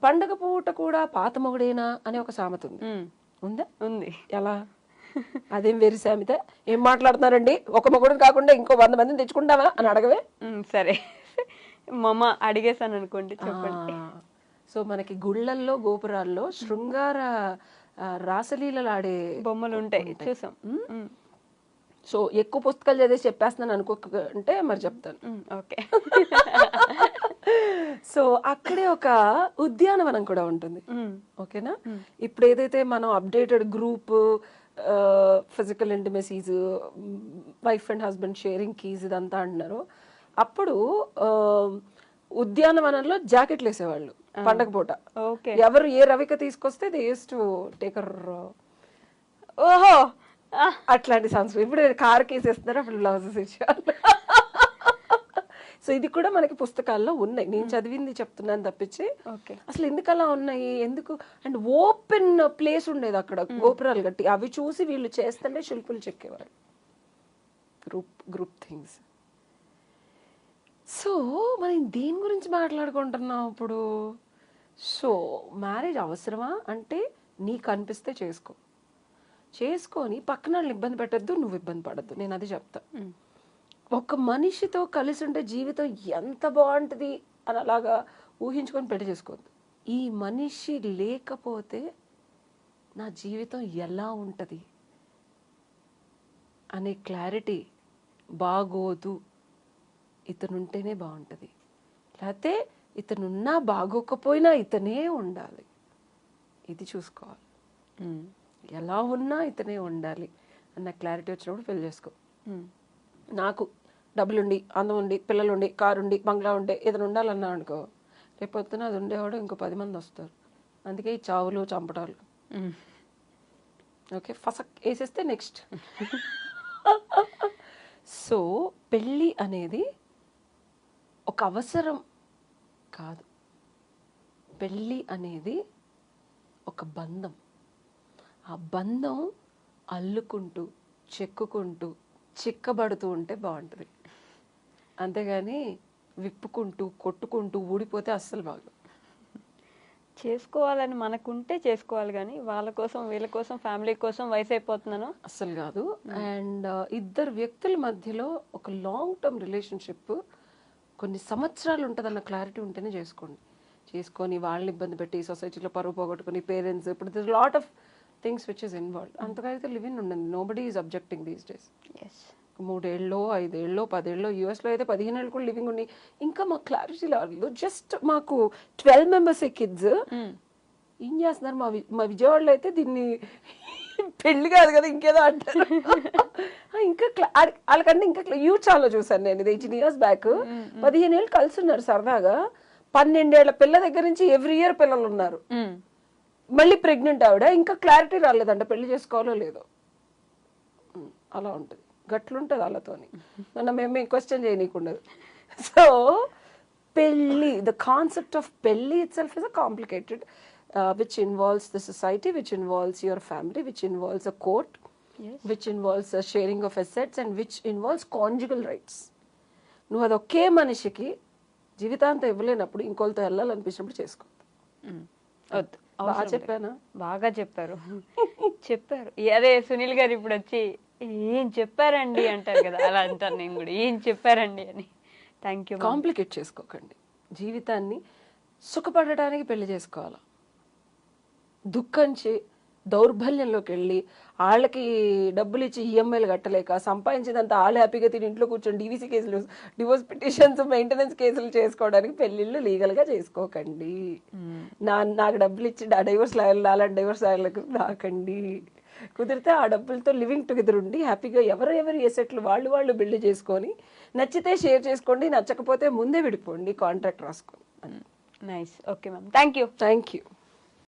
పండగ పూట కూడా పాత మొగుడేనా అనే ఒక సామెత ఉంది. ఉందా? ఉంది. ఎలా? అదేం వేరు సామెత? ఏం మాట్లాడుతున్నారండి? ఒక మొగుడు కాకుండా ఇంకో 100 మందిని తెచ్చుకుంటావా అని అడగవే. సరే మమ్మ అడిగేసాను అనుకోండి, చెప్పండి. సో మనకి గుళ్ళల్లో గోపురాల్లో శృంగార రాసలీలలు ఆడే బొమ్మలు ఉంటాయి, చూసాం. సో ఎక్కువ పుస్తకాలు చదివేసి చెప్పేస్తున్నాను అనుకోకంటే మరి చెప్తాను. ఓకే. సో అక్కడే ఒక ఉద్యానవనం కూడా ఉంటుంది. ఓకేనా? ఇప్పుడు ఏదైతే మనం updated group, physical intimacies, wife and husband sharing keys ఇదంతా అంటున్నారు, అప్పుడు ఉద్యానవనంలో జాకెట్లు వేసేవాళ్ళు పండగ పూట. ఎవరు ఏ రవిక తీసుకొస్తే దే యూస్ టు టేకర్. ఓహో, అట్లాంటి సంస్కృతి. ఇప్పుడు కారు కేసేస్తున్నారు, అప్పుడు బ్లౌజెస్ ఇచ్చేవాళ్ళు. సో ఇది కూడా మనకి పుస్తకాల్లో ఉన్నాయి. నేను చదివింది చెప్తున్నాను తప్పించి అసలు ఎందుకు అలా ఉన్నాయి, ఎందుకు అండ్ ఓపెన్ ప్లేస్ ఉండేది అక్కడ గోపురాలు కట్టి. అవి చూసి వీళ్ళు చేస్తుంటే శిల్పులు చెక్కేవారు, గ్రూప్ థింగ్స్. సో మనం దేని గురించి మాట్లాడుకుంటున్నాం ఇప్పుడు? సో మ్యారేజ్ అవసరమా అంటే నీకు అనిపిస్తే చేసుకొని పక్కన వాళ్ళని ఇబ్బంది పెట్టద్దు, నువ్వు ఇబ్బంది పడద్దు. నేను అది చెప్తా. ఒక మనిషితో కలిసి ఉంటే జీవితం ఎంత బాగుంటుంది అని అలాగా ఊహించుకొని పెళ్లి చేసుకోవద్దు. ఈ మనిషి లేకపోతే నా జీవితం ఎలా ఉంటుంది అనే క్లారిటీ బాగోదు. ఇతనుంటేనే బాగుంటుంది, లేకపోతే ఇతనున్నా బాగోకపోయినా ఇతనే ఉండాలి. ఇది చూసుకోవాలి. ఎలా ఉన్నా ఇతనే ఉండాలి అన్న క్లారిటీ వచ్చినప్పుడు పెళ్లి చేసుకో. నాకు డబ్బులుండి, అందం ఉండి, పిల్లలుండి, కారుండి, బంగ్లా ఉండే ఏదైనా ఉండాలన్నా అనుకో, రేపు పొద్దున అది ఉండేవాడు ఇంకో 10 మంది వస్తారు. అందుకే ఈ చావులు చంపటాలు. ఓకే, ఫసక్ వేసేస్తే నెక్స్ట్. సో పెళ్ళి అనేది ఒక అవసరం కాదు. పెళ్ళి అనేది ఒక బంధం. ఆ బంధం అల్లుకుంటూ చెక్కుకుంటూ చిక్కబడుతూ ఉంటే బాగుంటుంది. అంతేగాని విప్పుకుంటూ కొట్టుకుంటూ ఊడిపోతే అస్సలు బాగు. చేసుకోవాలని మనకుంటే చేసుకోవాలి, కానీ వాళ్ళ కోసం వీళ్ళ కోసం ఫ్యామిలీ కోసం వయసు అయిపోతున్నాను అస్సలు కాదు. అండ్ ఇద్దరు వ్యక్తుల మధ్యలో ఒక లాంగ్ టర్మ్ రిలేషన్షిప్ కొన్ని సంవత్సరాలు ఉంటుందన్న క్లారిటీ ఉంటేనే చేసుకొని వాళ్ళని ఇబ్బంది పెట్టి సొసైటీలో పరువు పోగొట్టుకుని పేరెంట్స్, ఇప్పుడు this lot of things which is involved. అంతకైతే లివింగ్ ఉండదు. Nobody is objecting these days. 3 ఏళ్ళో 5 ఏళ్ళో 10 ఏళ్ళో, యూఎస్లో అయితే 15 ఏళ్ళు కూడా లివింగ్ ఉండి ఇంకా మాకు క్లారిటీ లేదు. జస్ట్ మాకు 12 మెంబర్స్ కిడ్స్. ఏం చేస్తున్నారు మా విజయవాడలో అయితే దీన్ని పెళ్లి కాదు కదా ఇంకేదో అంటారు. ఇంకా వాళ్ళకంటే ఇంకా యూట్యూబ్లో చూసాను నేను, ఇది 18 years బ్యాక్. 15 ఏళ్ళు కలిసి ఉన్నారు సరదాగా. 12 ఏళ్ల పిల్ల దగ్గర నుంచి ఎవ్రీ ఇయర్ పిల్లలు ఉన్నారు. మళ్ళీ ప్రెగ్నెంట్ ఆవిడ, ఇంకా క్లారిటీ రాలేదంట పెళ్లి చేసుకోవాలో లేదో. అలా ఉంటుంది, గట్లుంటుంది వాళ్ళతోని. మేము క్వశ్చన్ చేయనీకుండదు. సో పెళ్ళి, ద కాన్సెప్ట్ ఆఫ్ పెళ్ళి it self is a complicated which involves the society, which involves your family, which involves a court, which involves a sharing of assets, and which involves conjugal rights. నువ్వు అది ఒకే మనిషికి జీవితాంతం ఇవ్వలేనప్పుడు ఇంకోళ్ళతో వెళ్ళాలనిపించినప్పుడు చేసుకో. బాగా చెప్పానా? బాగా చెప్పారు. అదే సునీల్ గారు ఇప్పుడు వచ్చి ఏం చెప్పారండి అంటారు కదా, అలా అంటాను నేను కూడా, ఏం చెప్పారండి అని. Thank you. కాంప్లికేట్ చేసుకోకండి జీవితాన్ని. సుఖపడటానికి పెళ్లి చేసుకోవాలా, దుఃఖంచి దౌర్బల్యంలోకి వెళ్ళి వాళ్ళకి డబ్బులు ఇచ్చి ఈఎంఐలు కట్టలేక సంపాదించిందంతా వాళ్ళు హ్యాపీగా తిని ఇంట్లో కూర్చొని డీవీసీ కేసులు, డివోర్స్ పిటిషన్స్, మెయింటెనెన్స్ కేసులు చేసుకోవడానికి పెళ్ళిళ్ళు లీగల్గా చేసుకోకండి. నాకు డబ్బులు ఇచ్చి డైవర్స్ లాయర్లు, అలాంటి డైవర్స్ లాయర్లకు రాకండి. కుదిరితే ఆ డబ్బులతో లివింగ్ టుగెదర్ ఉండి హ్యాపీగా ఎవరెవరి ఎసెట్లు వాళ్ళు బిల్డ్ చేసుకొని, నచ్చితే షేర్ చేసుకోండి, నచ్చకపోతే ముందే విడిపోండి, కాంట్రాక్ట్ రాసుకోండి. Nice. Okay ma'am, thank you.